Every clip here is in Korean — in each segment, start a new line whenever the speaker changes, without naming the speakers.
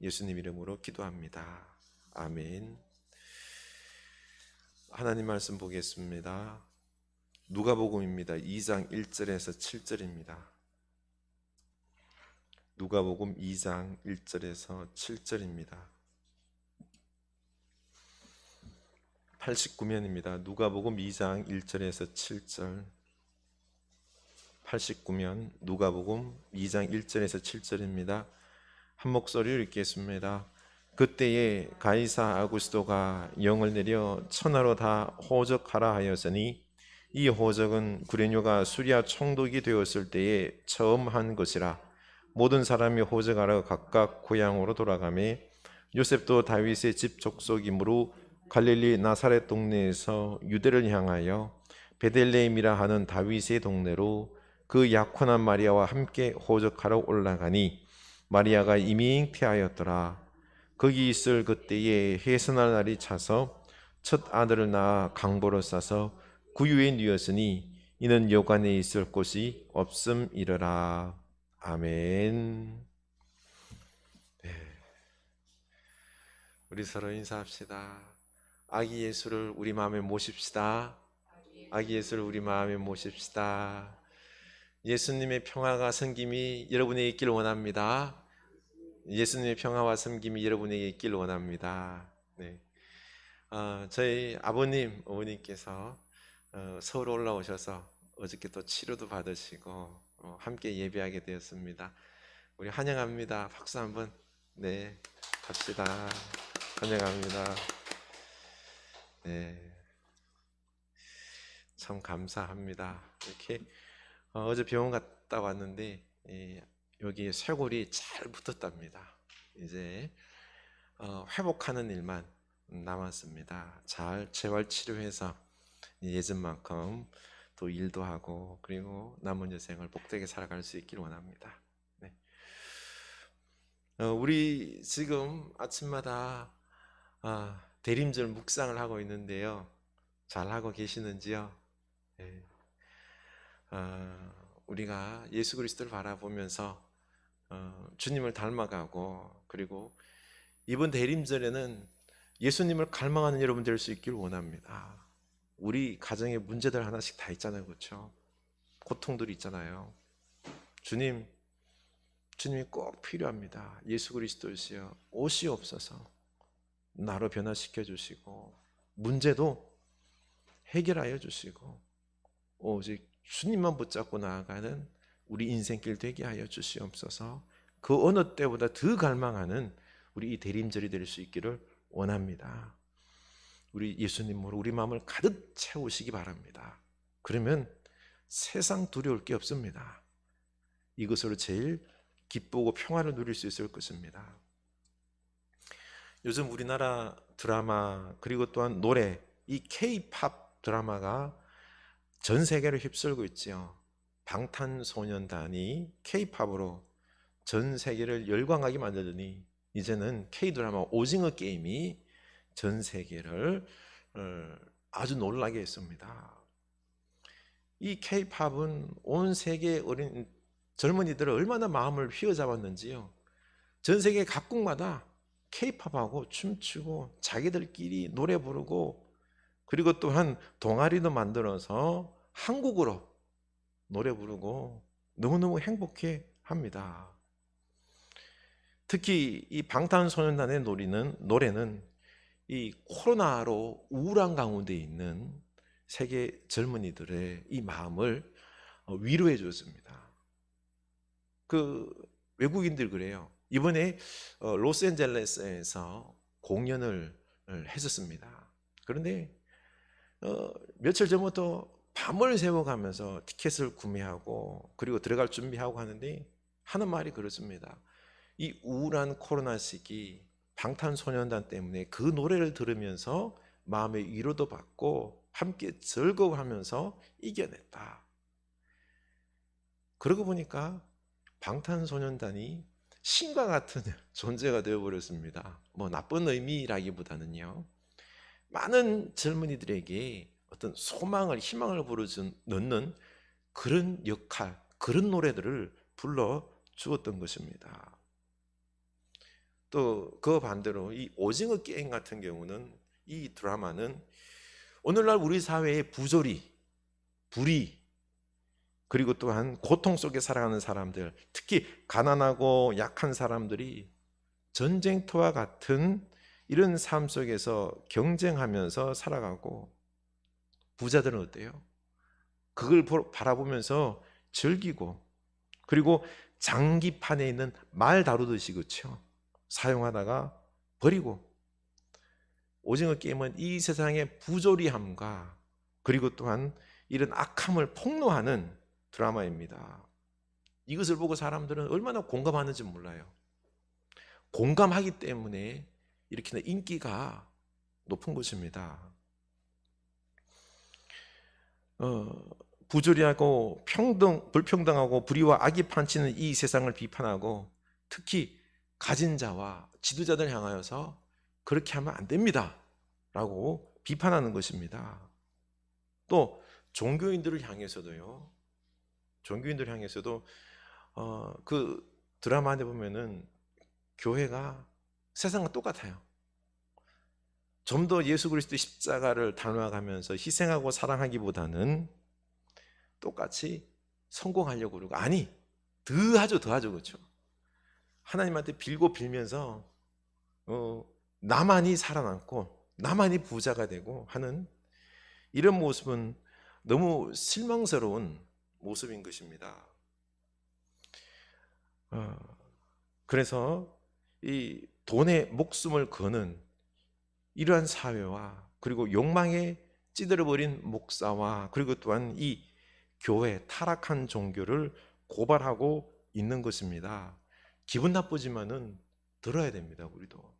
예수님 이름으로 기도합니다. 아멘. 하나님 말씀 보겠습니다. 누가복음입니다. 2장 1절에서 7절입니다. 누가복음 2장 1절에서 7절입니다. 89면입니다. 누가복음 2장 1절에서 7절. 89면 누가복음 2장 1절에서 7절입니다. 한 목소리로 읽겠습니다. 그때에 가이사 아구스도가 영을 내려 천하로 다 호적하라 하였으니 이 호적은 구레뇨가 수리아 총독이 되었을 때에 처음 한 것이라. 모든 사람이 호적하러 각각 고향으로 돌아가매 요셉도 다윗의 집 족속이므로 갈릴리 나사렛 동네에서 유대를 향하여 베들레헴이라 하는 다윗의 동네로 그 약혼한 마리아와 함께 호적하러 올라가니 마리아가 이미 잉태하였더라. 거기 있을 그때에 해산할 날이 차서 첫 아들을 낳아 강보로 싸서 구유에 누웠으니 이는 여관에 있을 곳이 없음이러라. 아멘. 네. 우리 서로 인사합시다. 아기 예수를 우리 마음에 모십시다. 아기 예수를 우리 마음에 모십시다. 예수님의 평화가 섬김이 여러분에게 있기를 원합니다. 예수님의 평화와 섬김이 여러분에게 있기를 원합니다. 네. 저희 아버님, 어머님께서 서울 올라오셔서 어저께 또 치료도 받으시고 함께 예배하게 되었습니다. 우리 환영합니다. 박수 한번. 네, 갑시다. 환영합니다. 네, 참 감사합니다. 이렇게 어제 병원 갔다 왔는데 여기 쇄골이 잘 붙었답니다. 이제 회복하는 일만 남았습니다. 잘 재활 치료해서 예전만큼 또 일도 하고 그리고 남은 여생을 복되게 살아갈 수 있기를 원합니다. 네. 우리 지금 아침마다 대림절 묵상을 하고 있는데요. 잘 하고 계시는지요? 네. 우리가 예수 그리스도를 바라보면서 주님을 닮아가고 그리고 이번 대림절에는 예수님을 갈망하는 여러분 될 수 있기를 원합니다. 우리 가정에 문제들 하나씩 다 있잖아요. 그렇죠? 고통들이 있잖아요. 주님이 꼭 필요합니다. 예수 그리스도시여 오시옵소서. 나로 변화시켜 주시고 문제도 해결하여 주시고 오직 주님만 붙잡고 나아가는 우리 인생길 되게 하여 주시옵소서. 그 어느 때보다 더 갈망하는 우리 이 대림절이 될 수 있기를 원합니다. 우리 예수님으로 우리 마음을 가득 채우시기 바랍니다. 그러면 세상 두려울 게 없습니다. 이것으로 제일 기쁘고 평화를 누릴 수 있을 것입니다. 요즘 우리나라 드라마 그리고 또한 노래, 이 K-팝 드라마가 전 세계를 휩쓸고 있지요. 방탄소년단이 K-팝으로 전 세계를 열광하게 만들더니 이제는 K-드라마 오징어 게임이 전 세계를 아주 놀라게 했습니다. 이 K-팝은 온 세계 어린 젊은이들을 얼마나 마음을 휘어잡았는지요. 전 세계 각국마다 K-팝하고 춤추고 자기들끼리 노래 부르고 그리고 또한 동아리도 만들어서 한국어로 노래 부르고 너무너무 행복해 합니다. 특히 이 방탄소년단의 노래는 이 코로나로 우울한 가운데 있는 세계 젊은이들의 이 마음을 위로해 줬습니다. 그 외국인들 그래요. 이번에 로스앤젤레스에서 공연을 했었습니다. 그런데 며칠 전부터 밤을 새워가면서 티켓을 구매하고 그리고 들어갈 준비하고 하는데 하는 말이 그렇습니다. 이 우울한 코로나 시기 방탄소년단 때문에 그 노래를 들으면서 마음의 위로도 받고 함께 즐거워하면서 이겨냈다. 그러고 보니까 방탄소년단이 신과 같은 존재가 되어버렸습니다. 뭐 나쁜 의미라기보다는요. 많은 젊은이들에게 어떤 소망을, 희망을 불어넣는 그런 역할, 그런 노래들을 불러 주었던 것입니다. 또 그 반대로 이 오징어 게임 같은 경우는, 이 드라마는 오늘날 우리 사회의 부조리, 불의, 그리고 또한 고통 속에 살아가는 사람들, 특히 가난하고 약한 사람들이 전쟁터와 같은 이런 삶 속에서 경쟁하면서 살아가고, 부자들은 어때요? 그걸 바라보면서 즐기고, 그리고 장기판에 있는 말 다루듯이, 그렇죠? 사용하다가 버리고. 오징어 게임은 이 세상의 부조리함과 그리고 또한 이런 악함을 폭로하는 드라마입니다. 이것을 보고 사람들은 얼마나 공감하는지 몰라요. 공감하기 때문에 이렇게나 인기가 높은 것입니다. 부조리하고 불평등하고 불의와 악이 판치는 이 세상을 비판하고, 특히 가진 자와 지도자들 향하여서 그렇게 하면 안 됩니다 라고 비판하는 것입니다. 또 종교인들을 향해서도요. 종교인들 향해서도 그 드라마 안에 보면은 교회가 세상과 똑같아요. 좀 더 예수 그리스도의 십자가를 닮아가면서 희생하고 사랑하기보다는 똑같이 성공하려고 그러고, 아니 더하죠, 그렇죠? 하나님한테 빌고 빌면서 나만이 살아남고 나만이 부자가 되고 하는 이런 모습은 너무 실망스러운 모습인 것입니다. 그래서 이 돈에 목숨을 거는 이러한 사회와, 그리고 욕망에 찌들어버린 목사와, 그리고 또한 이 교회, 타락한 종교를 고발하고 있는 것입니다. 기분 나쁘지만은 들어야 됩니다. 우리도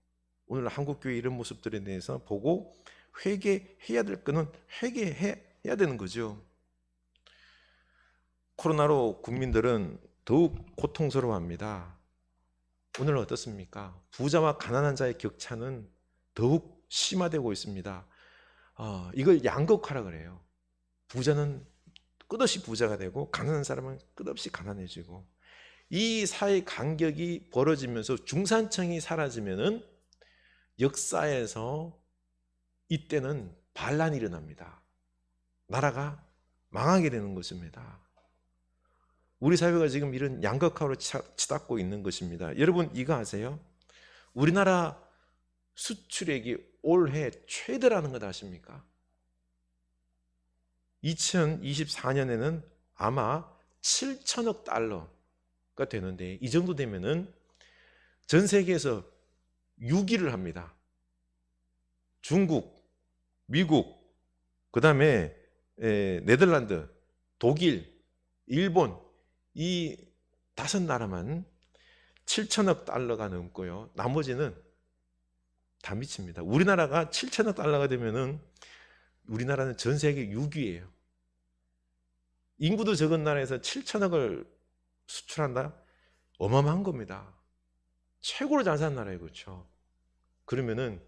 오늘 한국교회 이런 모습들에 대해서 보고 회개해야 될 거는 회개해야 되는 거죠. 코로나로 국민들은 더욱 고통스러워합니다. 오늘 어떻습니까? 부자와 가난한 자의 격차는 더욱 심화되고 있습니다. 이걸 양극화라 그래요. 부자는 끝없이 부자가 되고 가난한 사람은 끝없이 가난해지고, 이 사이 간격이 벌어지면서 중산층이 사라지면은 역사에서 이때는 반란이 일어납니다. 나라가 망하게 되는 것입니다. 우리 사회가 지금 이런 양극화로 치닫고 있는 것입니다. 여러분 이거 아세요? 우리나라 수출액이 올해 최대라는 것 아십니까? 2024년에는 아마 7천억 달러가 되는데, 이 정도 되면은 전 세계에서 6위를 합니다. 중국, 미국, 그 다음에 네덜란드, 독일, 일본, 이 5나라만 7천억 달러가 넘고요. 나머지는 다 미칩니다. 우리나라가 7천억 달러가 되면은 우리나라는 전 세계 6위예요. 인구도 적은 나라에서 7천억을 수출한다? 어마어마한 겁니다. 최고로 잘 사는 나라예요. 그렇죠? 그러면은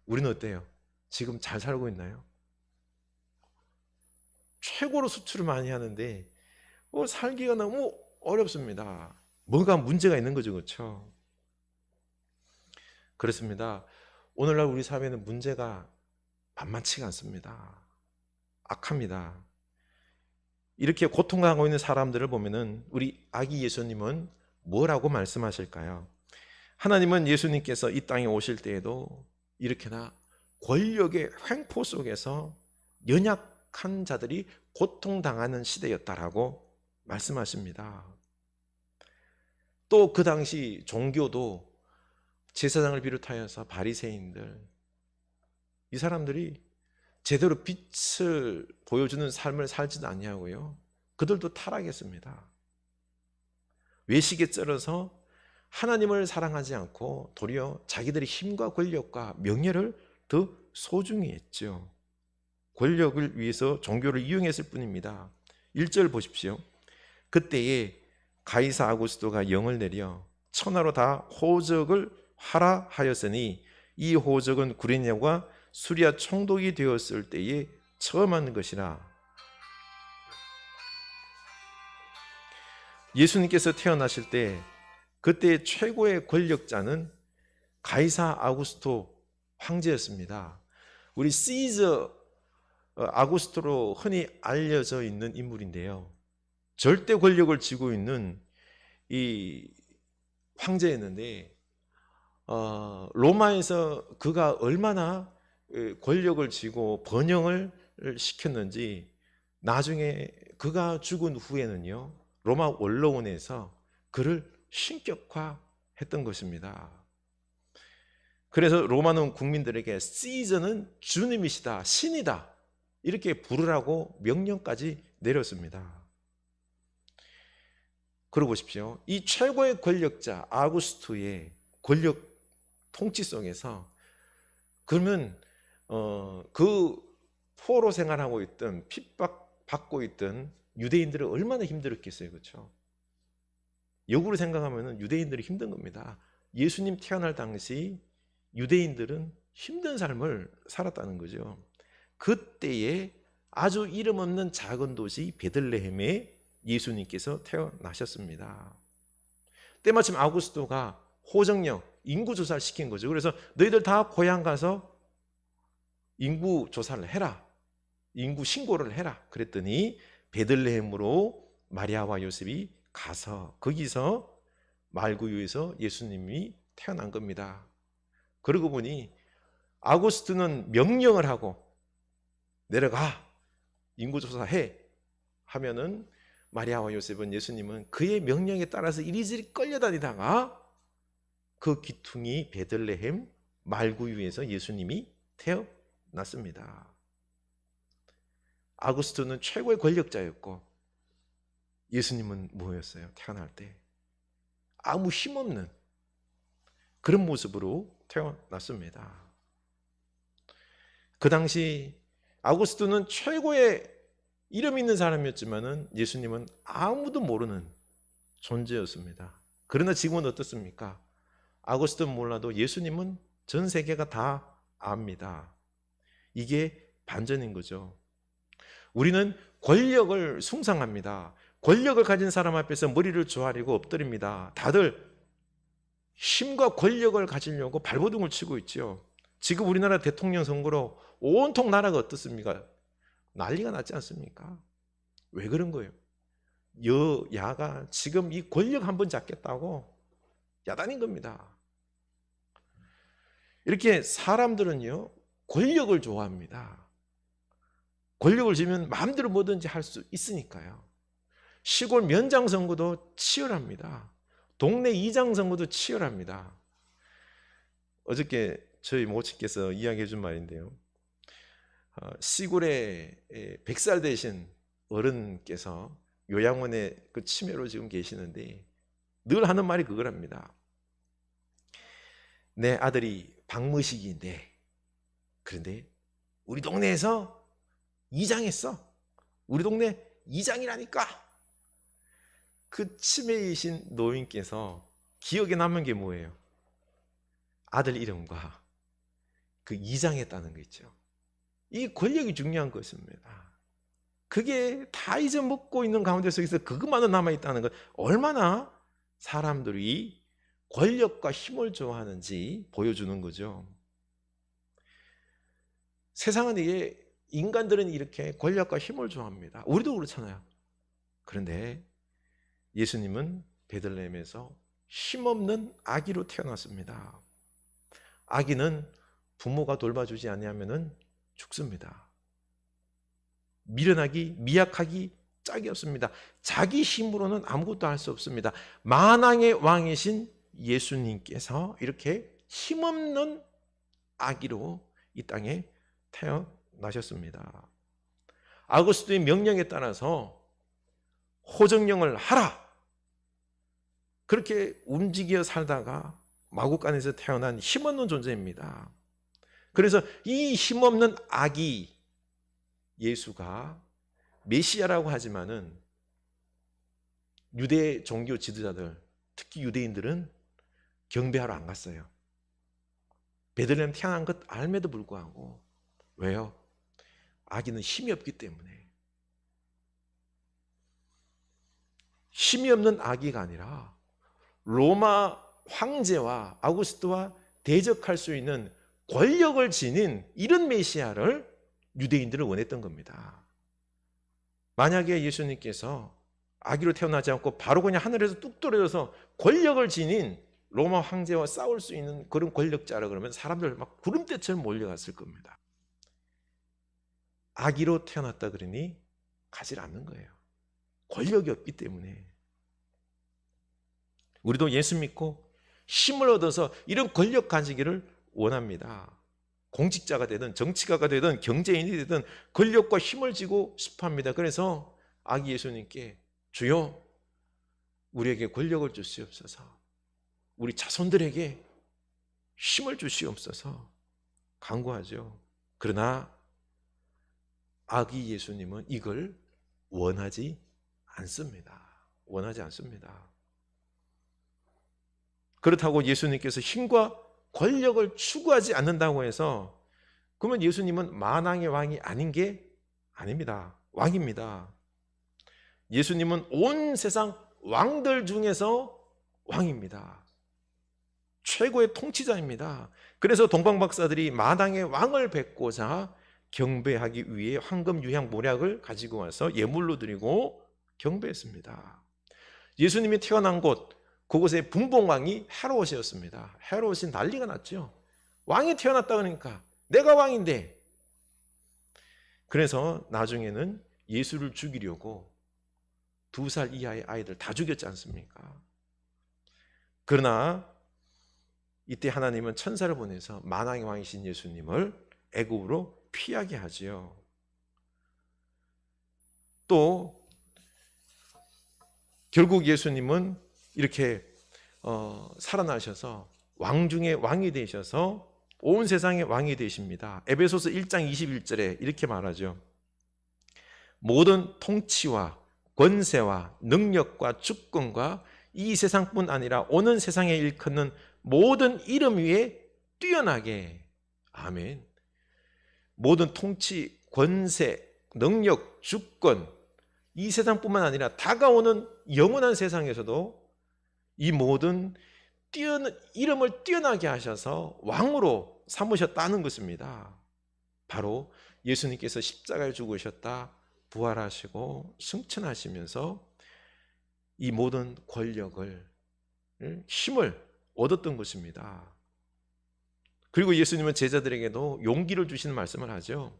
우리는 어때요? 지금 잘 살고 있나요? 최고로 수출을 많이 하는데 살기가 너무 어렵습니다. 뭔가 문제가 있는 거죠. 그렇죠? 그렇습니다. 오늘날 우리 사회는 문제가 만만치가 않습니다. 악합니다. 이렇게 고통당하고 있는 사람들을 보면은 우리 아기 예수님은 뭐라고 말씀하실까요? 하나님은 예수님께서 이 땅에 오실 때에도 이렇게나 권력의 횡포 속에서 연약한 자들이 고통당하는 시대였다라고 말씀하십니다. 또 그 당시 종교도 제사장을 비롯하여서 바리새인들, 이 사람들이 제대로 빛을 보여주는 삶을 살지도 아니하고요, 그들도 타락했습니다. 외식에 쩔어서 하나님을 사랑하지 않고 도리어 자기들의 힘과 권력과 명예를 더 소중히 했죠. 권력을 위해서 종교를 이용했을 뿐입니다. 1절 보십시오. 그때에 가이사 아구스도가 영을 내려 천하로 다 호적을 하라 하였으니, 이 호적은 구레냐와 수리아 총독이 되었을 때에 처음 하는 것이라. 예수님께서 태어나실 때 그때 최고의 권력자는 가이사 아구스토 황제였습니다. 우리 시저 아구스토로 흔히 알려져 있는 인물인데요. 절대 권력을 쥐고 있는 이 황제였는데 로마에서 그가 얼마나 권력을 쥐고 번영을 시켰는지 나중에 그가 죽은 후에는요, 로마 원로원에서 그를 신격화했던 것입니다. 그래서 로마는 국민들에게 시저는 주님이시다, 신이다 이렇게 부르라고 명령까지 내렸습니다. 그러고 보십시오. 이 최고의 권력자 아구스토의 권력 통치 속에서 그러면 그 포로 생활하고 있던 핍박받고 있던 유대인들은 얼마나 힘들었겠어요, 그렇죠? 역으로 생각하면 유대인들이 힘든 겁니다. 예수님 태어날 당시 유대인들은 힘든 삶을 살았다는 거죠. 그때에 아주 이름 없는 작은 도시 베들레헴에 예수님께서 태어나셨습니다. 때마침 아구스토가 호정령 인구조사를 시킨 거죠. 그래서 너희들 다 고향 가서 인구조사를 해라, 인구 신고를 해라 그랬더니 베들레헴으로 마리아와 요셉이 가서 거기서 말구유에서 예수님이 태어난 겁니다. 그러고 보니 아구스토는 명령을 하고 내려가 인구조사해 하면은 마리아와 요셉은, 예수님은 그의 명령에 따라서 이리저리 끌려다니다가 그 귀퉁이 베들레헴 말구유에서 예수님이 태어났습니다. 아구스토는 최고의 권력자였고 예수님은 뭐였어요? 태어날 때 아무 힘없는 그런 모습으로 태어났습니다. 그 당시 아구스토는 최고의 이름 있는 사람이었지만은 예수님은 아무도 모르는 존재였습니다. 그러나 지금은 어떻습니까? 아구스토는 몰라도 예수님은 전 세계가 다 압니다. 이게 반전인 거죠. 우리는 권력을 숭상합니다. 권력을 가진 사람 앞에서 머리를 조아리고 엎드립니다. 다들 힘과 권력을 가지려고 발버둥을 치고 있죠. 지금 우리나라 대통령 선거로 온통 나라가 어떻습니까? 난리가 났지 않습니까? 왜 그런 거예요? 여야가 지금 이 권력 한번 잡겠다고 야단인 겁니다. 이렇게 사람들은요, 권력을 좋아합니다. 권력을 쥐면 마음대로 뭐든지 할 수 있으니까요. 시골 면장 선거도 치열합니다. 동네 이장 선거도 치열합니다. 어저께 저희 모친께서 이야기해 준 말인데요. 시골에 100살 되신 어른께서 요양원에 그 치매로 지금 계시는데 늘 하는 말이 그거랍니다. 내 아들이 박무식인데 그런데 우리 동네에서 이장했어. 우리 동네 이장이라니까. 그 치매이신 노인께서 기억에 남은 게 뭐예요? 아들 이름과 그 이장했다는 거 있죠. 이 권력이 중요한 것입니다. 그게 다 잊어먹고 있는 가운데 속에서 그것만은 남아있다는 것, 얼마나 사람들이 권력과 힘을 좋아하는지 보여주는 거죠. 세상은 이게, 인간들은 이렇게 권력과 힘을 좋아합니다. 우리도 그렇잖아요. 그런데 예수님은 베들레헴에서 힘없는 아기로 태어났습니다. 아기는 부모가 돌봐주지 아니하면은 죽습니다. 미련하기, 미약하기 짝이 없습니다. 자기 힘으로는 아무것도 할 수 없습니다. 만왕의 왕이신 예수님께서 이렇게 힘없는 아기로 이 땅에 태어나셨습니다. 아구스토의 명령에 따라서 호정령을 하라, 그렇게 움직여 살다가 마구간에서 태어난 힘없는 존재입니다. 그래서 이 힘없는 아기 예수가 메시아라고 하지만은 유대 종교 지도자들, 특히 유대인들은 경배하러 안 갔어요. 베들레헴 태어난 것 알매도 불구하고. 왜요? 아기는 힘이 없기 때문에. 힘이 없는 아기가 아니라 로마 황제와 아구스토와 대적할 수 있는 권력을 지닌 이런 메시아를 유대인들은 원했던 겁니다. 만약에 예수님께서 아기로 태어나지 않고 바로 그냥 하늘에서 뚝 떨어져서 권력을 지닌 로마 황제와 싸울 수 있는 그런 권력자라 그러면 사람들 막 구름대처럼 몰려갔을 겁니다. 아기로 태어났다 그러니 가지 않는 거예요. 권력이 없기 때문에. 우리도 예수 믿고 힘을 얻어서 이런 권력 가지기를 원합니다. 공직자가 되든 정치가가 되든 경제인이 되든 권력과 힘을 쥐고 싶어 합니다. 그래서 아기 예수님께 주여 우리에게 권력을 주시옵소서, 우리 자손들에게 힘을 주시옵소서 간구하죠. 그러나 아기 예수님은 이걸 원하지 않습니다. 원하지 않습니다. 그렇다고 예수님께서 힘과 권력을 추구하지 않는다고 해서 그러면 예수님은 만왕의 왕이 아닌 게 아닙니다. 왕입니다. 예수님은 온 세상 왕들 중에서 왕입니다. 최고의 통치자입니다. 그래서 동방박사들이 만왕의 왕을 뵙고자 경배하기 위해 황금, 유향, 모략을 가지고 와서 예물로 드리고 경배했습니다. 예수님이 태어난 곳, 그곳의 분봉왕이 헤롯이었습니다. 헤롯이 난리가 났죠. 왕이 태어났다 그러니까 내가 왕인데. 그래서 나중에는 예수를 죽이려고 2살 이하의 아이들 다 죽였지 않습니까? 그러나 이때 하나님은 천사를 보내서 만왕의 왕이신 예수님을 애굽으로 피하게 하지요. 또 결국 예수님은 이렇게 살아나셔서 왕 중에 왕이 되셔서 온 세상의 왕이 되십니다. 에베소서 1장 21절에 이렇게 말하죠. 모든 통치와 권세와 능력과 주권과 이 세상뿐 아니라 오는 세상에 일컫는 모든 이름 위에 뛰어나게. 아멘. 모든 통치, 권세, 능력, 주권, 이 세상뿐만 아니라 다가오는 영원한 세상에서도 이 모든 이름을 뛰어나게 하셔서 왕으로 삼으셨다는 것입니다. 바로 예수님께서 십자가에 죽으셨다 부활하시고 승천하시면서 이 모든 권력을, 힘을 얻었던 것입니다. 그리고 예수님은 제자들에게도 용기를 주시는 말씀을 하죠.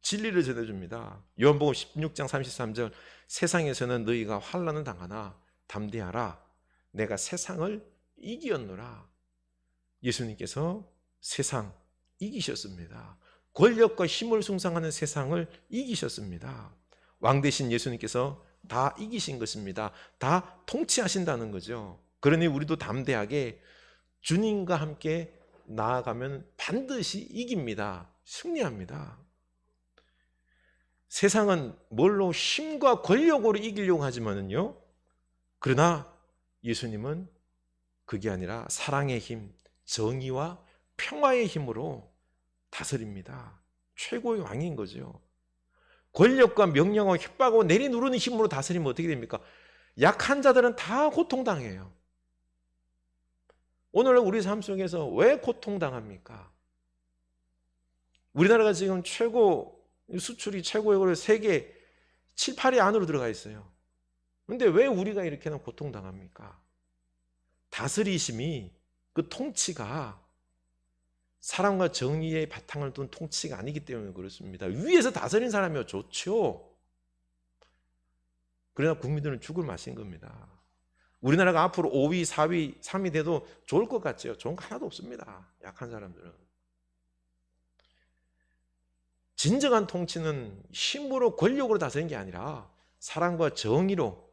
진리를 전해줍니다. 요한복음 16장 33절, 세상에서는 너희가 환난을 당하나 담대하라, 내가 세상을 이기었노라. 예수님께서 세상 이기셨습니다. 권력과 힘을 숭상하는 세상을 이기셨습니다. 왕 대신 예수님께서 다 이기신 것입니다. 다 통치하신다는 거죠. 그러니 우리도 담대하게 주님과 함께 나아가면 반드시 이깁니다. 승리합니다. 세상은 뭘로 힘과 권력으로 이기려고 하지만은요, 그러나 예수님은 그게 아니라 사랑의 힘, 정의와 평화의 힘으로 다스립니다. 최고의 왕인 거죠. 권력과 명령과 협박하고 내리누르는 힘으로 다스리면 어떻게 됩니까? 약한 자들은 다 고통당해요. 오늘 우리 삶 속에서 왜 고통당합니까? 우리나라가 지금 수출이 최고의 세계 7, 8위 안으로 들어가 있어요. 그런데 왜 우리가 이렇게나 고통당합니까? 다스리심이, 그 통치가 사랑과 정의의 바탕을 둔 통치가 아니기 때문에 그렇습니다. 위에서 다스린 사람이면 좋죠. 그러나 국민들은 죽을 맛인 겁니다. 우리나라가 앞으로 5위, 4위, 3위 돼도 좋을 것 같죠? 좋은 거 하나도 없습니다. 약한 사람들은. 진정한 통치는 힘으로, 권력으로 다스리는 게 아니라 사랑과 정의로,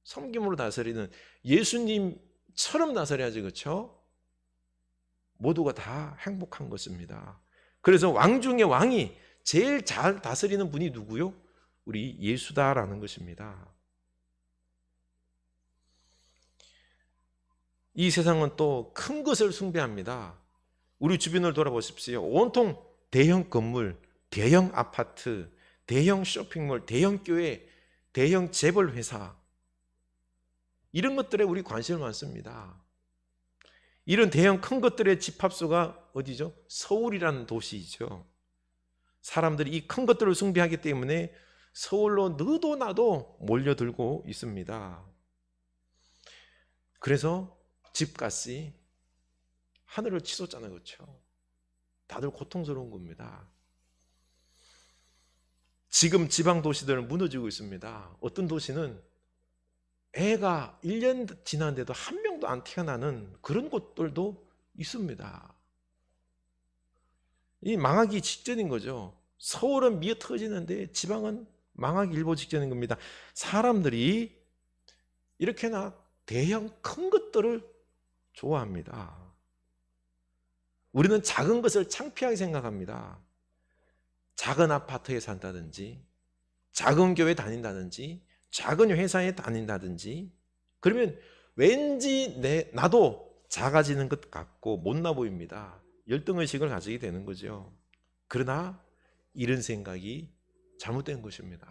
섬김으로 다스리는 예수님처럼 다스려야지, 그렇죠? 모두가 다 행복한 것입니다. 그래서 왕 중에 왕이 제일 잘 다스리는 분이 누구요? 우리 예수다라는 것입니다. 이 세상은 또 큰 것을 숭배합니다. 우리 주변을 돌아보십시오. 온통 대형 건물, 대형 아파트, 대형 쇼핑몰, 대형 교회, 대형 재벌 회사, 이런 것들에 우리 관심을 많습니다. 이런 대형 큰 것들의 집합소가 어디죠? 서울이라는 도시이죠. 사람들이 이 큰 것들을 숭배하기 때문에 서울로 너도 나도 몰려들고 있습니다. 그래서 집값이 하늘을 치솟잖아요. 그렇죠? 다들 고통스러운 겁니다. 지금 지방 도시들은 무너지고 있습니다. 어떤 도시는 애가 1년 지났는데도 한 명도 안 태어나는 그런 곳들도 있습니다. 이 망하기 직전인 거죠. 서울은 미어 터지는데 지방은 망하기 일보 직전인 겁니다. 사람들이 이렇게나 대형 큰 것들을 좋아합니다. 우리는 작은 것을 창피하게 생각합니다. 작은 아파트에 산다든지, 작은 교회 다닌다든지, 작은 회사에 다닌다든지, 그러면 왠지 나도 작아지는 것 같고 못나 보입니다. 열등의식을 가지게 되는 거죠. 그러나 이런 생각이 잘못된 것입니다.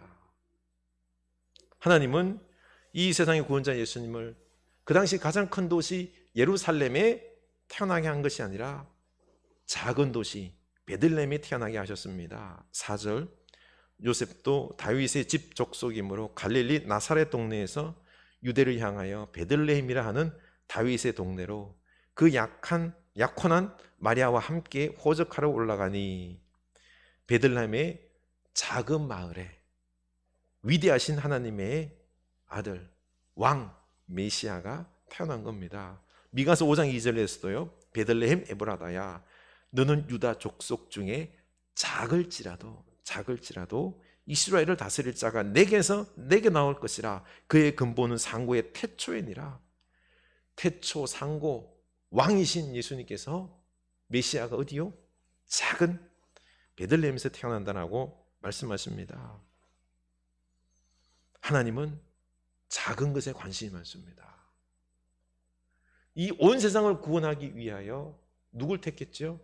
하나님은 이 세상의 구원자 예수님을 그 당시 가장 큰 도시 예루살렘에 태어나게 한 것이 아니라 작은 도시 베들레헴에 태어나게 하셨습니다. 4절, 요셉도 다윗의 집 족속이므로 갈릴리 나사렛 동네에서 유대를 향하여 베들레헴이라 하는 다윗의 동네로 그 약혼한 마리아와 함께 호적하러 올라가니, 베들레헴의 작은 마을에 위대하신 하나님의 아들 왕 메시아가 태어난 겁니다. 미가서 5장 2절에서도요, 베들레헴 에브라다야 너는 유다 족속 중에 작을지라도 이스라엘을 다스릴 자가 내게서 내게 나올 것이라. 그의 근본은 상고의 태초이니라. 태초 상고 왕이신 예수님께서 메시아가 어디요? 작은 베들레헴에서 태어난다라고 말씀하십니다. 하나님은 작은 것에 관심이 많습니다. 이 온 세상을 구원하기 위하여 누굴 택했죠?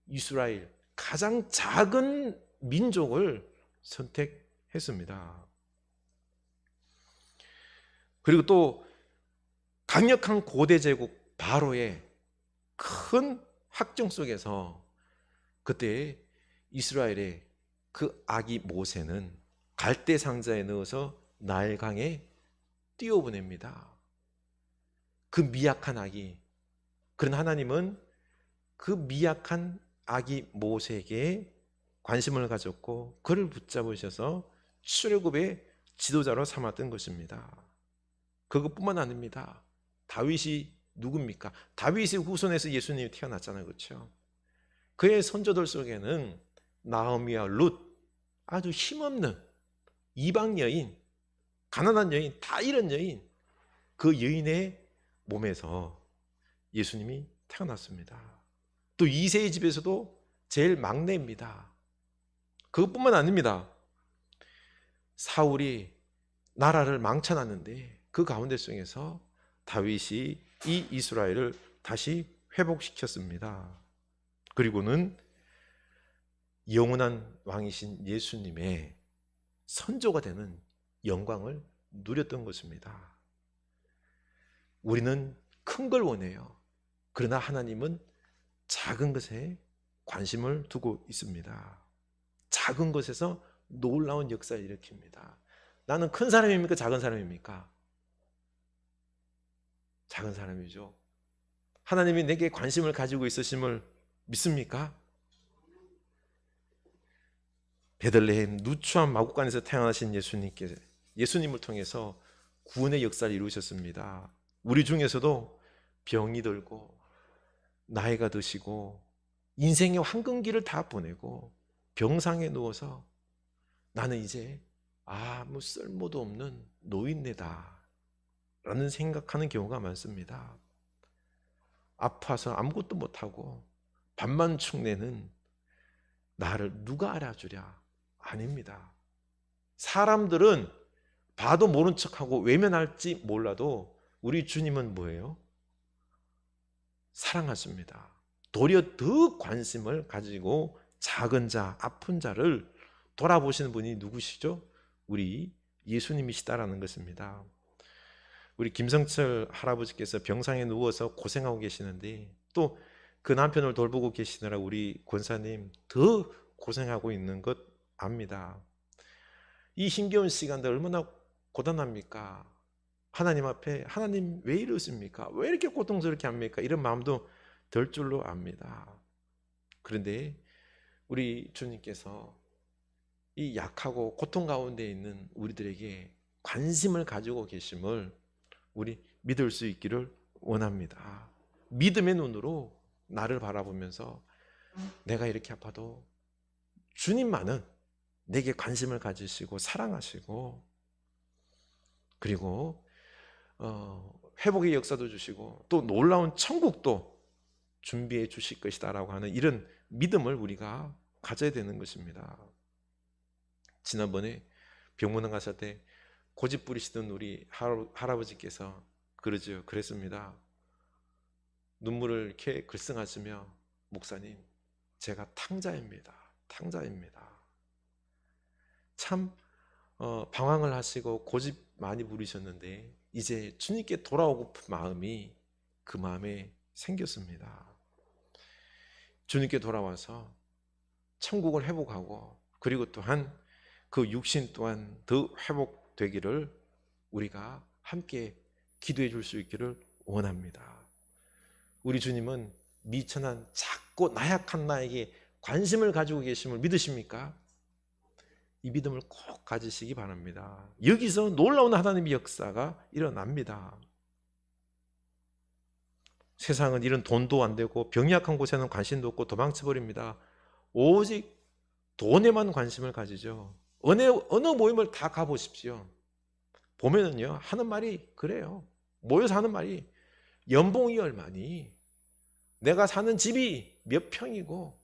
이스라엘, 가장 작은 민족을 선택했습니다. 그리고 또 강력한 고대 제국 바로의 큰 학정 속에서 그때 이스라엘의 그 아기 모세는 갈대 상자에 넣어서 나일강에 띄워보냅니다. 그 미약한 아기. 그런 하나님은 그 미약한 아기 모세에게 관심을 가졌고 그를 붙잡으셔서 출애굽의 지도자로 삼았던 것입니다. 그것뿐만 아닙니다. 다윗이 누굽니까? 다윗의 후손에서 예수님이 태어났잖아요. 그렇죠? 그의 선조들 속에는 나오미와 룻, 아주 힘없는 이방 여인, 가난한 여인, 다 이런 여인, 그 여인의 몸에서 예수님이 태어났습니다. 또 이새의 집에서도 제일 막내입니다. 그것뿐만 아닙니다. 사울이 나라를 망쳐놨는데 그 가운데 속에서 다윗이 이 이스라엘을 다시 회복시켰습니다. 그리고는 영원한 왕이신 예수님의 선조가 되는 영광을 누렸던 것입니다. 우리는 큰 걸 원해요. 그러나 하나님은 작은 것에 관심을 두고 있습니다. 작은 것에서 놀라운 역사를 일으킵니다. 나는 큰 사람입니까? 작은 사람입니까? 작은 사람이죠. 하나님이 내게 관심을 가지고 있으심을 믿습니까? 베들레헴 누추한 마구간에서 태어나신 예수님을 통해서 구원의 역사를 이루셨습니다. 우리 중에서도 병이 들고 나이가 드시고 인생의 황금기를 다 보내고 병상에 누워서 나는 이제 아무 쓸모도 없는 노인네다 라는 생각하는 경우가 많습니다. 아파서 아무것도 못하고 밥만 축내는 나를 누가 알아주랴? 아닙니다. 사람들은 봐도 모른 척하고 외면할지 몰라도 우리 주님은 뭐예요? 사랑하십니다. 도리어 더 관심을 가지고 작은 자, 아픈 자를 돌아보시는 분이 누구시죠? 우리 예수님이시다라는 것입니다. 우리 김성철 할아버지께서 병상에 누워서 고생하고 계시는데 또 그 남편을 돌보고 계시느라 우리 권사님 더 고생하고 있는 것 압니다. 이 힘겨운 시간들 얼마나 고단합니까? 하나님 앞에 하나님 왜 이러십니까? 왜 이렇게 고통스럽게 합니까? 이런 마음도 들 줄로 압니다. 그런데 우리 주님께서 이 약하고 고통 가운데 있는 우리들에게 관심을 가지고 계심을 우리 믿을 수 있기를 원합니다. 믿음의 눈으로 나를 바라보면서 내가 이렇게 아파도 주님만은 내게 관심을 가지시고 사랑하시고, 그리고 회복의 역사도 주시고 또 놀라운 천국도 준비해 주실 것이다라고 하는 이런 믿음을 우리가 가져야 되는 것입니다. 지난번에 병문안 갔을 때 고집 부리시던 우리 할아버지께서 그랬습니다. 눈물을 이렇게 글썽하시며, 목사님, 제가 탕자입니다. 참 방황을 하시고 고집 많이 부리셨는데 이제 주님께 돌아오고픈 마음이 그 마음에 생겼습니다. 주님께 돌아와서 천국을 회복하고, 그리고 또한 그 육신 또한 더 회복되기를 우리가 함께 기도해 줄 수 있기를 원합니다. 우리 주님은 미천한 작고 나약한 나에게 관심을 가지고 계심을 믿으십니까? 이 믿음을 꼭 가지시기 바랍니다. 여기서 놀라운 하나님의 역사가 일어납니다. 세상은 이런 돈도 안 되고 병약한 곳에는 관심도 없고 도망쳐버립니다. 오직 돈에만 관심을 가지죠. 어느 모임을 다 가보십시오. 보면은요, 하는 말이 그래요. 모여서 하는 말이 연봉이 얼마니? 내가 사는 집이 몇 평이고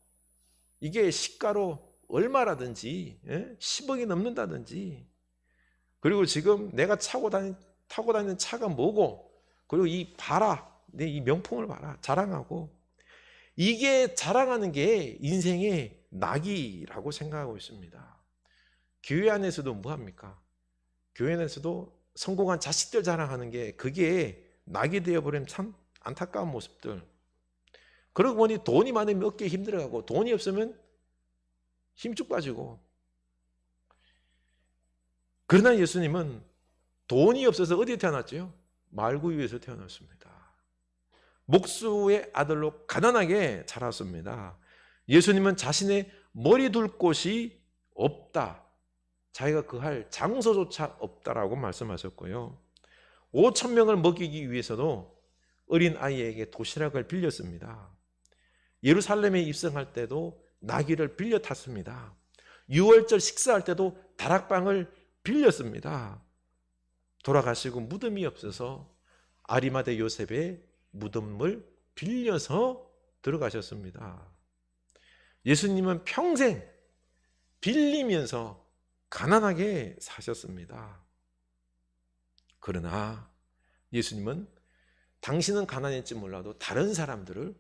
이게 시가로 얼마라든지 10억이 넘는다든지, 그리고 지금 내가 타고 다니는 차가 뭐고, 그리고 이 봐라, 내 이 명품을 봐라, 자랑하고, 이게 자랑하는 게 인생의 낙이라고 생각하고 있습니다. 교회 안에서도 뭐합니까? 교회 안에서도 성공한 자식들 자랑하는 게 그게 낙이 되어버리면 참 안타까운 모습들. 그러고 보니 돈이 많으면 어깨에 힘들어가고 돈이 없으면 힘쭉 빠지고. 그러나 예수님은 돈이 없어서 어디에 태어났죠? 말구유에서 태어났습니다. 목수의 아들로 가난하게 자랐습니다. 예수님은 자신의 머리 둘 곳이 없다, 자기가 거할 장소조차 없다라고 말씀하셨고요. 5,000명을 먹이기 위해서도 어린 아이에게 도시락을 빌렸습니다. 예루살렘에 입성할 때도 나귀를 빌려 탔습니다. 유월절 식사할 때도 다락방을 빌렸습니다. 돌아가시고 무덤이 없어서 아리마대 요셉의 무덤을 빌려서 들어가셨습니다. 예수님은 평생 빌리면서 가난하게 사셨습니다. 그러나 예수님은 당신은 가난했지 몰라도 다른 사람들을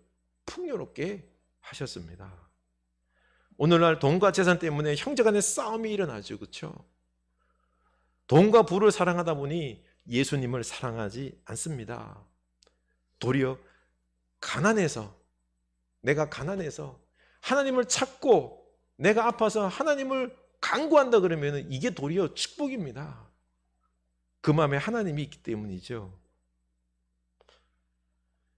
풍요롭게 하셨습니다. 오늘날 돈과 재산 때문에 형제간의 싸움이 일어나죠. 그렇죠? 돈과 부를 사랑하다 보니 예수님을 사랑하지 않습니다. 도리어 내가 가난해서 하나님을 찾고 내가 아파서 하나님을 간구한다 그러면 이게 도리어 축복입니다. 그 마음에 하나님이 있기 때문이죠.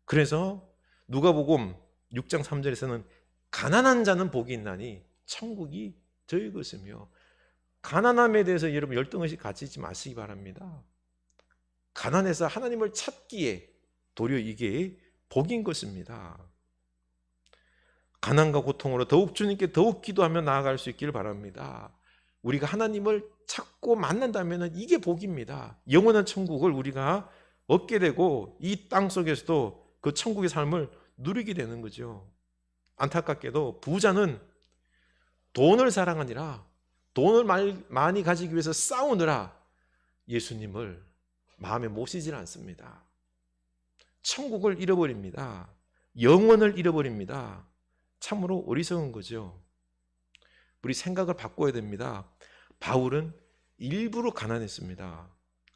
그래서 누가복음 6장 3절에서는 가난한 자는 복이 있나니 천국이 저희 것이며, 가난함에 대해서 여러분 열등의식 가지지 마시기 바랍니다. 가난해서 하나님을 찾기에 도리어 이게 복인 것입니다. 가난과 고통으로 더욱 주님께 더욱 기도하며 나아갈 수 있기를 바랍니다. 우리가 하나님을 찾고 만난다면 이게 복입니다. 영원한 천국을 우리가 얻게 되고 이 땅 속에서도 그 천국의 삶을 누리게 되는 거죠. 안타깝게도 부자는 돈을 사랑하니라, 돈을 많이 가지기 위해서 싸우느라 예수님을 마음에 모시질 않습니다. 천국을 잃어버립니다. 영원을 잃어버립니다. 참으로 어리석은 거죠. 우리 생각을 바꿔야 됩니다. 바울은 일부러 가난했습니다.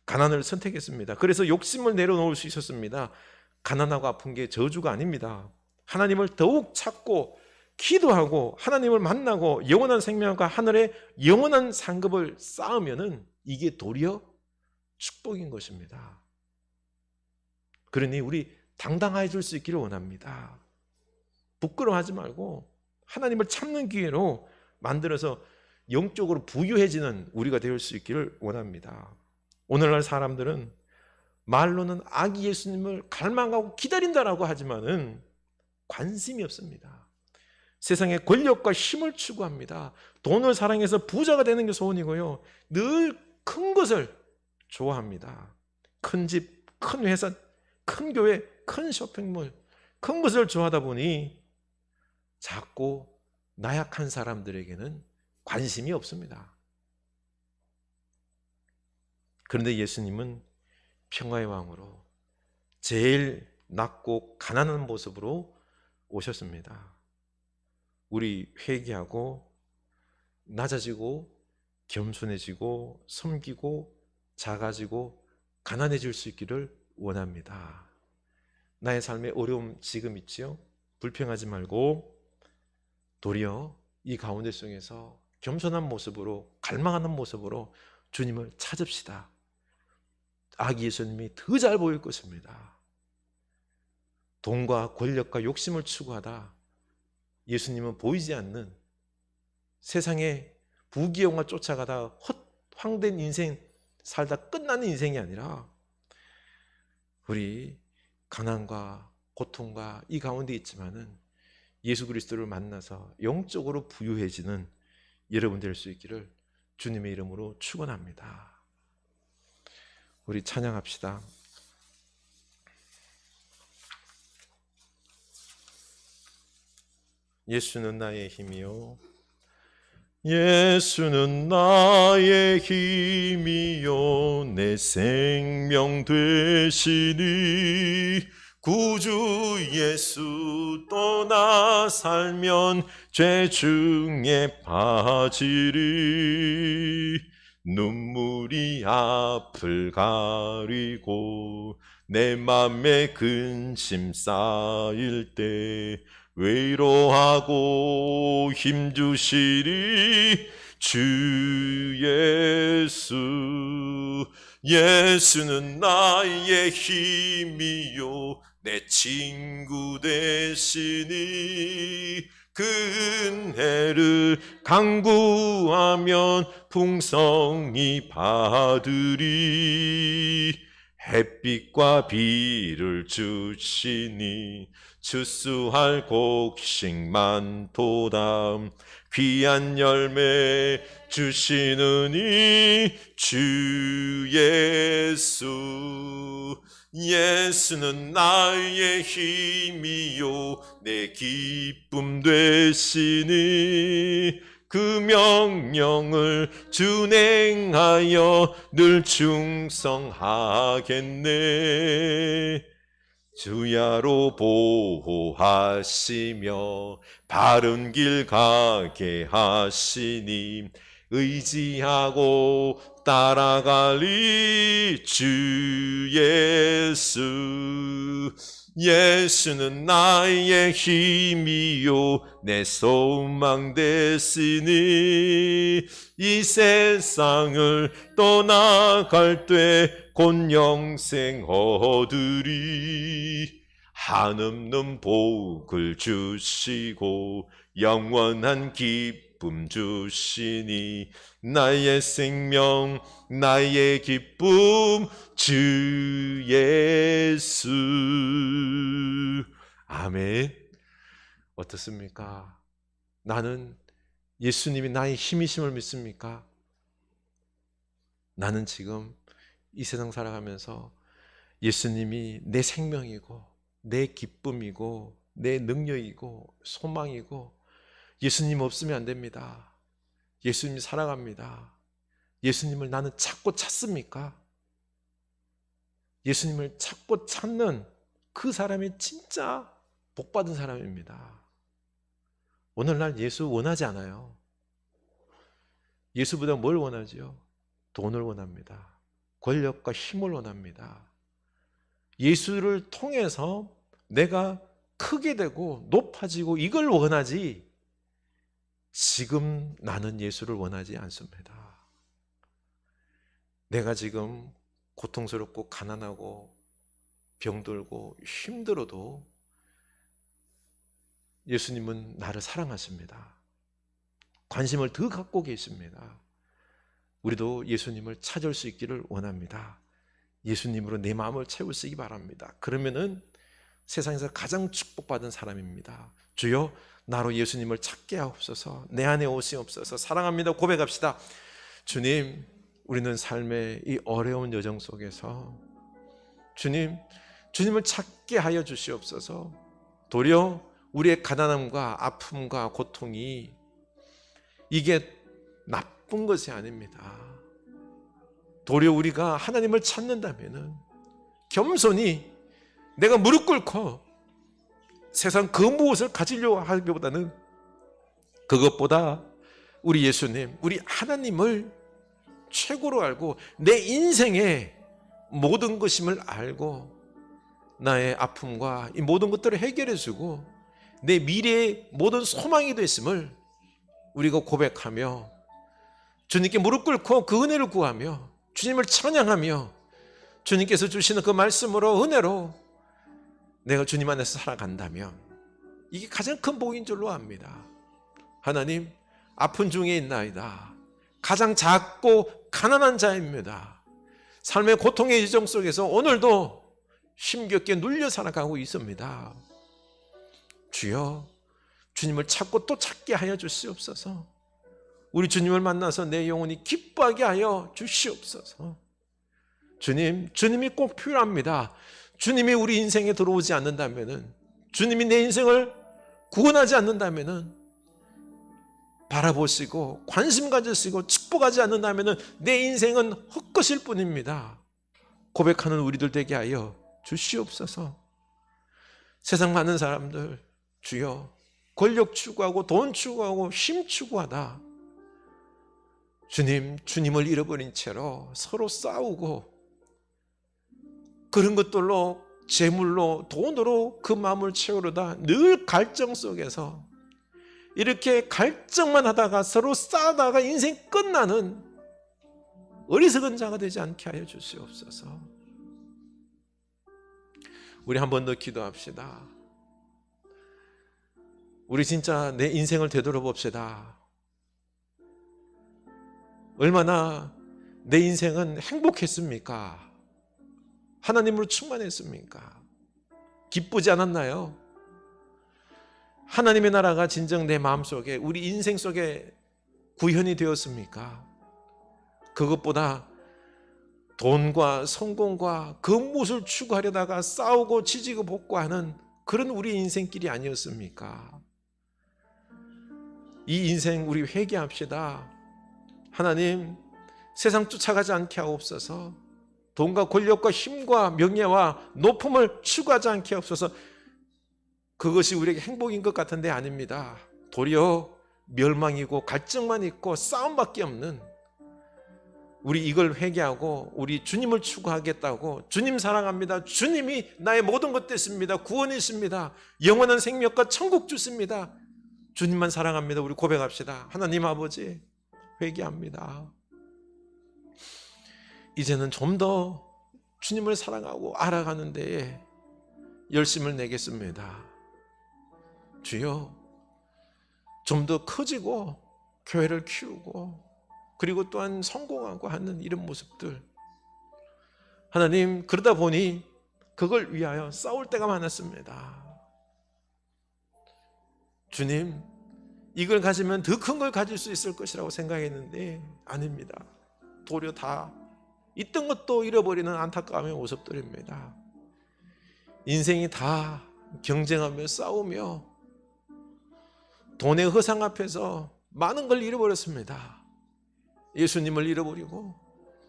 가난을 선택했습니다. 그래서 욕심을 내려놓을 수 있었습니다. 가난하고 아픈 게 저주가 아닙니다. 하나님을 더욱 찾고 기도하고 하나님을 만나고 영원한 생명과 하늘의 영원한 상급을 쌓으면은 이게 도리어 축복인 것입니다. 그러니 우리 당당해질 수 있기를 원합니다. 부끄러워하지 말고 하나님을 찾는 기회로 만들어서 영적으로 부유해지는 우리가 될 수 있기를 원합니다. 오늘날 사람들은 말로는 아기 예수님을 갈망하고 기다린다라고 하지만은 관심이 없습니다. 세상의 권력과 힘을 추구합니다. 돈을 사랑해서 부자가 되는 게 소원이고요. 늘 큰 것을 좋아합니다. 큰 집, 큰 회사, 큰 교회, 큰 쇼핑몰, 큰 것을 좋아하다 보니 작고 나약한 사람들에게는 관심이 없습니다. 그런데 예수님은 평화의 왕으로 제일 낮고 가난한 모습으로 오셨습니다. 우리 회개하고 낮아지고 겸손해지고 섬기고 작아지고 가난해질 수 있기를 원합니다. 나의 삶의 어려움 지금 있지요? 불평하지 말고 도리어 이 가운데 속에서 겸손한 모습으로 갈망하는 모습으로 주님을 찾읍시다. 아기 예수님이 더 잘 보일 것입니다. 돈과 권력과 욕심을 추구하다 예수님은 보이지 않는 세상의 부귀영화 쫓아가다 헛황된 인생 살다 끝나는 인생이 아니라 우리 가난과 고통과 이 가운데 있지만은 예수 그리스도를 만나서 영적으로 부유해지는 여러분 될 수 있기를 주님의 이름으로 축원합니다. 우리 찬양합시다. 예수는 나의 힘이요 예수는 나의 힘이요 내 생명 되시니 구주 예수 떠나 살면 죄 중에 빠지리 눈물이 앞을 가리고 내 맘에 근심 쌓일 때 위로하고 힘주시리 주 예수 예수는 나의 힘이요 내 친구 되시니 그 은혜를 간구하면 풍성히 받으리 햇빛과 비를 주시니 추수할 곡식만 도다 귀한 열매 주시느니 주 예수 예수는 나의 힘이요 내 기쁨 되시니 그 명령을 준행하여 늘 충성하겠네 주야로 보호하시며 바른 길 가게 하시니 의지하고 따라가리 주 예수 예수는 나의 힘이요 내 소망 되시니 이 세상을 떠나갈 때 곧 영생 얻으리 한없는 복을 주시고 영원한 기쁨 주시니 나의 생명 나의 기쁨 주 예수 아멘. 어떻습니까? 나는 예수님이 나의 힘이심을 믿습니까? 나는 지금 이 세상 살아가면서 예수님이 내 생명이고 내 기쁨이고 내 능력이고 소망이고 예수님 없으면 안 됩니다. 예수님이 살아갑니다. 예수님을 나는 찾고 찾습니까? 예수님을 찾고 찾는 그 사람이 진짜 복받은 사람입니다. 오늘날 예수 원하지 않아요. 예수보다 뭘 원하지요? 돈을 원합니다. 권력과 힘을 원합니다. 예수를 통해서 내가 크게 되고 높아지고 이걸 원하지, 지금 나는 예수를 원하지 않습니다. 내가 지금 고통스럽고 가난하고 병들고 힘들어도 예수님은 나를 사랑하십니다. 관심을 더 갖고 계십니다. 우리도 예수님을 찾을 수 있기를 원합니다. 예수님으로 내 마음을 채우시기 바랍니다. 그러면은 세상에서 가장 축복받은 사람입니다. 주여, 나로 예수님을 찾게 하옵소서. 내 안에 오시옵소서. 사랑합니다. 고백합시다. 주님, 우리는 삶의 이 어려운 여정 속에서 주님을 찾게 하여 주시옵소서. 도리어 우리의 가난함과 아픔과 고통이 이게 나쁜 것이 아닙니다. 도리어 우리가 하나님을 찾는다면 겸손히 내가 무릎 꿇고 세상 그 무엇을 가지려고 하기보다는 그것보다 우리 예수님, 우리 하나님을 최고로 알고 내 인생의 모든 것임을 알고 나의 아픔과 이 모든 것들을 해결해 주고 내 미래의 모든 소망이 됐음을 우리가 고백하며 주님께 무릎 꿇고 그 은혜를 구하며 주님을 찬양하며 주님께서 주시는 그 말씀으로 은혜로 내가 주님 안에서 살아간다면 이게 가장 큰 복인 줄로 압니다. 하나님, 아픈 중에 있나이다. 가장 작고 가난한 자입니다. 삶의 고통의 여정 속에서 오늘도 힘겹게 눌려 살아가고 있습니다. 주여, 주님을 찾고 또 찾게 하여 주시옵소서. 우리 주님을 만나서 내 영혼이 기뻐하게 하여 주시옵소서. 주님이 꼭 필요합니다. 주님이 우리 인생에 들어오지 않는다면은, 주님이 내 인생을 구원하지 않는다면은, 바라보시고 관심 가지시고 축복하지 않는다면은 내 인생은 헛것일 뿐입니다. 고백하는 우리들 되게 하여 주시옵소서. 세상 많은 사람들, 주여, 권력 추구하고 돈 추구하고 힘 추구하다 주님을 잃어버린 채로 서로 싸우고 그런 것들로 재물로 돈으로 그 마음을 채우려다 늘 갈증 속에서 이렇게 갈증만 하다가 서로 싸다가 인생 끝나는 어리석은 자가 되지 않게 하여 주시옵소서. 우리 한 번 더 기도합시다. 우리 진짜 내 인생을 되돌아봅시다. 얼마나 내 인생은 행복했습니까? 하나님으로 충만했습니까? 기쁘지 않았나요? 하나님의 나라가 진정 내 마음속에, 우리 인생 속에 구현이 되었습니까? 그것보다 돈과 성공과 그 무엇을 추구하려다가 싸우고 지지고 볶고하는 그런 우리 인생길이 아니었습니까? 이 인생 우리 회개합시다. 하나님, 세상 쫓아가지 않게 하옵소서. 돈과 권력과 힘과 명예와 높음을 추구하지 않게 하옵소서. 그것이 우리에게 행복인 것 같은데 아닙니다. 도리어 멸망이고 갈증만 있고 싸움밖에 없는, 우리 이걸 회개하고 우리 주님을 추구하겠다고, 주님 사랑합니다, 주님이 나의 모든 것 됐습니다, 구원이십니다, 영원한 생명과 천국 주십니다, 주님만 사랑합니다. 우리 고백합시다. 하나님 아버지, 회개합니다. 이제는 좀 더 주님을 사랑하고 알아가는 데에 열심을 내겠습니다. 주여, 좀 더 커지고 교회를 키우고 그리고 또한 성공하고 하는 이런 모습들, 하나님, 그러다 보니 그걸 위하여 싸울 때가 많았습니다. 주님, 이걸 가지면 더 큰 걸 가질 수 있을 것이라고 생각했는데 아닙니다. 도리어 다 있던 것도 잃어버리는 안타까움의 모습들입니다. 인생이 다 경쟁하며 싸우며 돈의 허상 앞에서 많은 걸 잃어버렸습니다. 예수님을 잃어버리고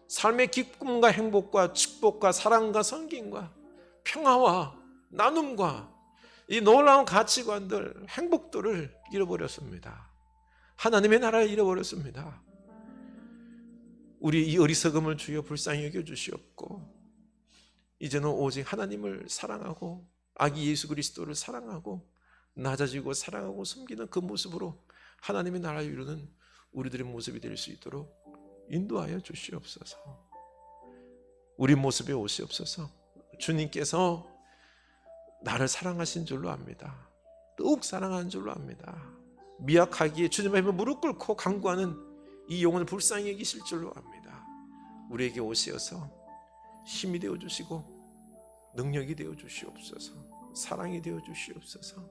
삶의 기쁨과 행복과 축복과 사랑과 섬김과 평화와 나눔과 이 놀라운 가치관들, 행복들을 잃어버렸습니다. 하나님의 나라를 잃어버렸습니다. 우리 이 어리석음을 주여 불쌍히 여겨주시옵고 이제는 오직 하나님을 사랑하고 아기 예수 그리스도를 사랑하고 낮아지고 사랑하고 섬기는 그 모습으로 하나님의 나라를 이루는 우리들의 모습이 될 수 있도록 인도하여 주시옵소서. 우리 모습에 오시옵소서. 주님께서 나를 사랑하신 줄로 압니다. 더욱 사랑하는 줄로 압니다. 미약하기에 주님 앞에 무릎 꿇고 간구하는 이 영혼을 불쌍히 여기실 줄로 압니다. 우리에게 오시어서 힘이 되어 주시고 능력이 되어 주시옵소서. 사랑이 되어 주시옵소서.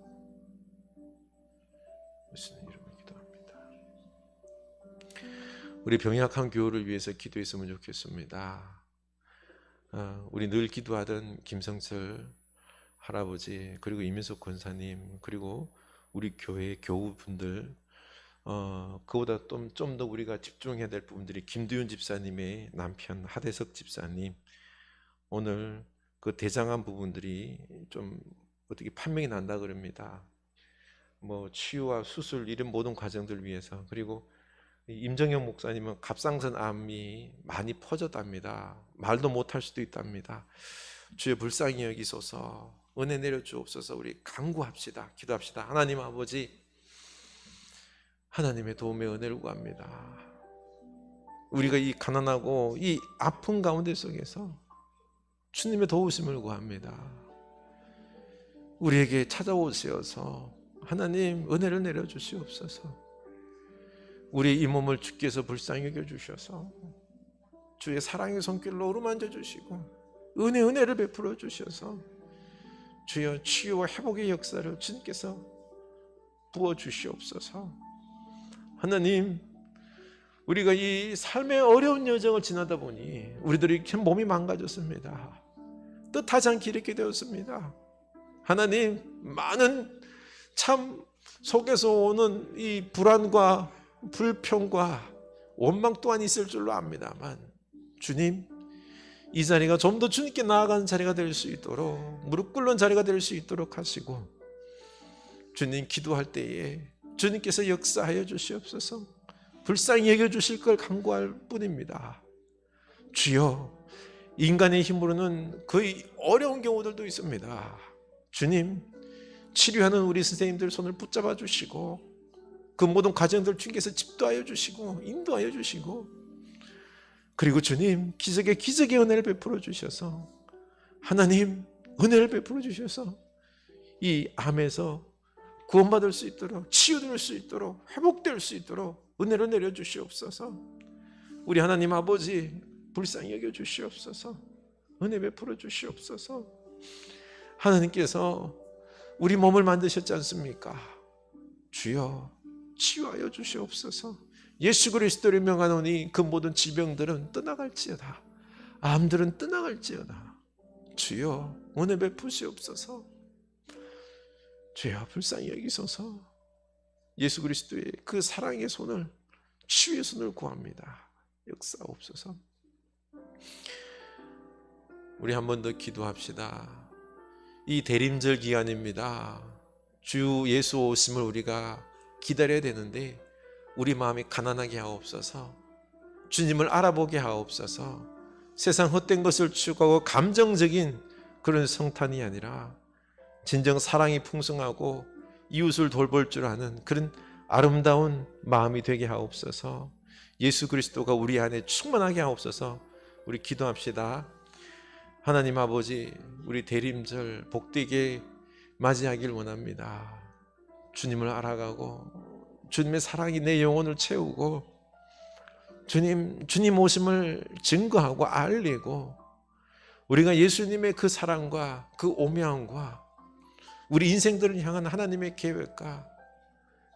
예수님 이름으로 기도합니다. 우리 병약한 교우를 위해서 기도했으면 좋겠습니다. 우리 늘 기도하던 김성철 할아버지, 그리고 이민석 권사님, 그리고 우리 교회 교우분들, 그보다 좀 더 우리가 집중해야 될 부분들이 김두윤 집사님의 남편 하대석 집사님, 오늘 그 대장암 부분들이 좀 어떻게 판명이 난다 그럽니다. 뭐 치유와 수술 이런 모든 과정들 위해서. 그리고 임정영 목사님은 갑상선 암이 많이 퍼졌답니다. 말도 못할 수도 있답니다. 주여 불쌍히 여기소서, 은혜 내려 주옵소서. 우리 간구합시다. 기도합시다. 하나님 아버지, 하나님의 도움의 은혜를 구합니다. 우리가 이 가난하고 이 아픈 가운데 속에서 주님의 도우심을 구합니다. 우리에게 찾아오시어서 하나님 은혜를 내려 주시옵소서. 우리 이 몸을 주께서 불쌍히 여겨 주셔서 주의 사랑의 손길로 어루만져 주시고 은혜를 베풀어 주셔서 주여 치유와 회복의 역사를 주님께서 부어 주시옵소서. 하나님, 우리가 이 삶의 어려운 여정을 지나다 보니 우리들이 참 몸이 망가졌습니다. 뜻하지 않게 이렇게 되었습니다. 하나님, 많은 참 속에서 오는 이 불안과 불평과 원망 또한 있을 줄로 압니다만, 주님, 이 자리가 좀 더 주님께 나아가는 자리가 될 수 있도록, 무릎 꿇는 자리가 될 수 있도록 하시고, 주님 기도할 때에 주님께서 역사하여 주시옵소서. 불쌍히 여겨주실 걸 간구할 뿐입니다. 주여, 인간의 힘으로는 거의 어려운 경우들도 있습니다. 주님, 치료하는 우리 선생님들 손을 붙잡아 주시고 그 모든 과정들 주님께서 집도하여 주시고 인도하여 주시고, 그리고 주님, 기적의 은혜를 베풀어 주셔서, 하나님 은혜를 베풀어 주셔서 이 암에서 구원받을 수 있도록, 치유될 수 있도록, 회복될 수 있도록 은혜를 내려 주시옵소서. 우리 하나님 아버지, 불쌍히 여겨 주시옵소서. 은혜 베풀어 주시옵소서. 하나님께서 우리 몸을 만드셨지 않습니까? 주여 치유하여 주시옵소서. 예수 그리스도를 명하노니 그 모든 질병들은 떠나갈지어다. 암들은 떠나갈지어다. 주여 은혜 베푸시옵소서. 주여 불쌍히 여기소서. 예수 그리스도의 그 사랑의 손을, 치유의 손을 구합니다. 역사옵소서. 우리 한 번 더 기도합시다. 이 대림절 기간입니다. 주 예수 오심을 우리가 기다려야 되는데 우리 마음이 가난하게 하옵소서. 주님을 알아보게 하옵소서. 세상 헛된 것을 추구하고 감정적인 그런 성탄이 아니라 진정 사랑이 풍성하고 이웃을 돌볼 줄 아는 그런 아름다운 마음이 되게 하옵소서. 예수 그리스도가 우리 안에 충만하게 하옵소서. 우리 기도합시다. 하나님 아버지, 우리 대림절 복되게 맞이하길 원합니다. 주님을 알아가고 주님의 사랑이 내 영혼을 채우고 주님 오심을 증거하고 알리고, 우리가 예수님의 그 사랑과 그 오명과 우리 인생들을 향한 하나님의 계획과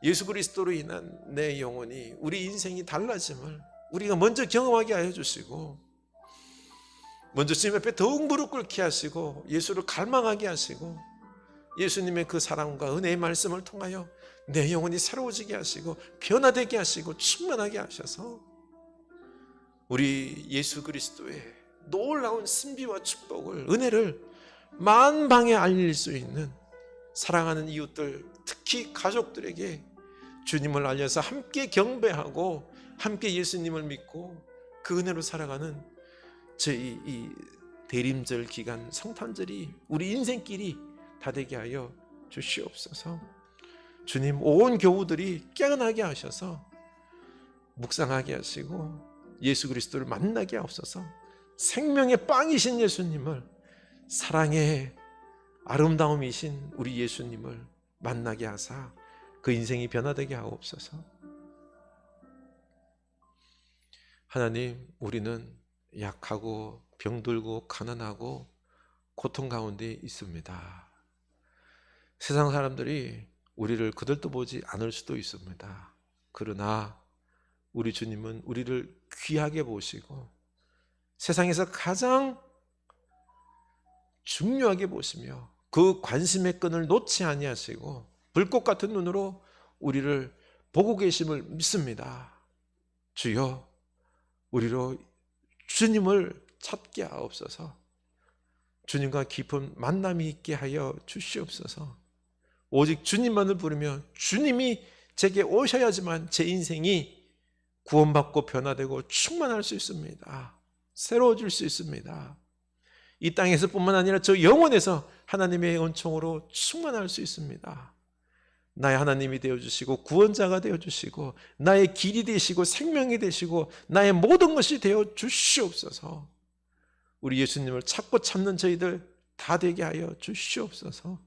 예수 그리스도로 인한 내 영혼이, 우리 인생이 달라짐을 우리가 먼저 경험하게 하여 주시고, 먼저 주님 앞에 더욱 무릎 꿇게 하시고 예수를 갈망하게 하시고, 예수님의 그 사랑과 은혜의 말씀을 통하여 내 영혼이 새로워지게 하시고 변화되게 하시고 충만하게 하셔서 우리 예수 그리스도의 놀라운 신비와 축복을, 은혜를 만방에 알릴 수 있는 사랑하는 이웃들, 특히 가족들에게 주님을 알려서 함께 경배하고 함께 예수님을 믿고 그 은혜로 살아가는 저희 이 대림절 기간, 성탄절이 우리 인생길이 다 되게 하여 주시옵소서. 주님, 온 교우들이 깨어나게 하셔서 묵상하게 하시고 예수 그리스도를 만나게 하옵소서. 생명의 빵이신 예수님을, 사랑의 아름다움이신 우리 예수님을 만나게 하사 그 인생이 변화되게 하옵소서. 하나님, 우리는 약하고 병들고 가난하고 고통 가운데 있습니다. 세상 사람들이 우리를 그들도 보지 않을 수도 있습니다. 그러나 우리 주님은 우리를 귀하게 보시고 세상에서 가장 중요하게 보시며 그 관심의 끈을 놓지 아니하시고 불꽃 같은 눈으로 우리를 보고 계심을 믿습니다. 주여, 우리로 주님을 찾게 하옵소서. 주님과 깊은 만남이 있게 하여 주시옵소서. 오직 주님만을 부르며 주님이 제게 오셔야지만 제 인생이 구원받고 변화되고 충만할 수 있습니다. 새로워질 수 있습니다. 이 땅에서 뿐만 아니라 저 영혼에서 하나님의 은총으로 충만할 수 있습니다. 나의 하나님이 되어주시고 구원자가 되어주시고 나의 길이 되시고 생명이 되시고 나의 모든 것이 되어주시옵소서. 우리 예수님을 찾고 찾는 저희들 다 되게 하여 주시옵소서.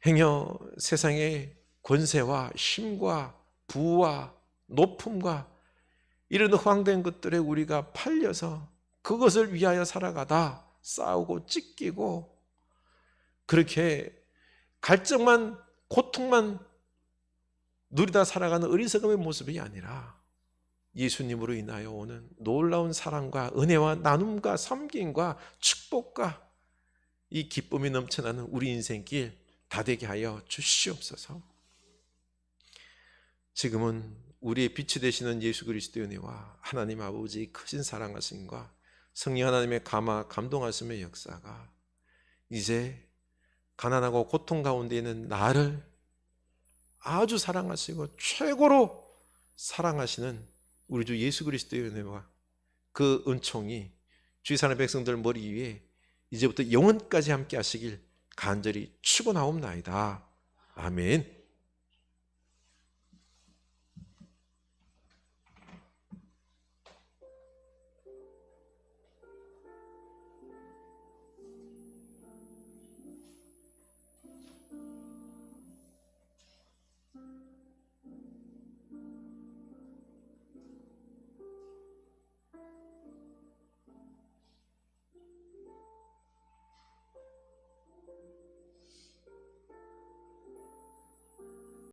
행여 세상의 권세와 힘과 부와 높음과 이런 허황된 것들에 우리가 팔려서 그것을 위하여 살아가다 싸우고 찢기고 그렇게 갈증만 고통만 누리다 살아가는 어리석음의 모습이 아니라 예수님으로 인하여 오는 놀라운 사랑과 은혜와 나눔과 섬김과 축복과 이 기쁨이 넘쳐나는 우리 인생길 다 되게 하여 주시옵소서. 지금은 우리의 빛이 되시는 예수 그리스도의 은혜와 하나님 아버지의 크신 사랑하심과 성령 하나님의 감동하심의 역사가 이제 가난하고 고통 가운데 있는 나를 아주 사랑하시고 최고로 사랑하시는 우리 주 예수 그리스도의 은혜와 그 은총이 주의 사랑의 백성들 머리 위에 이제부터 영원까지 함께 하시길 간절히 축원하옵나이다. 아멘.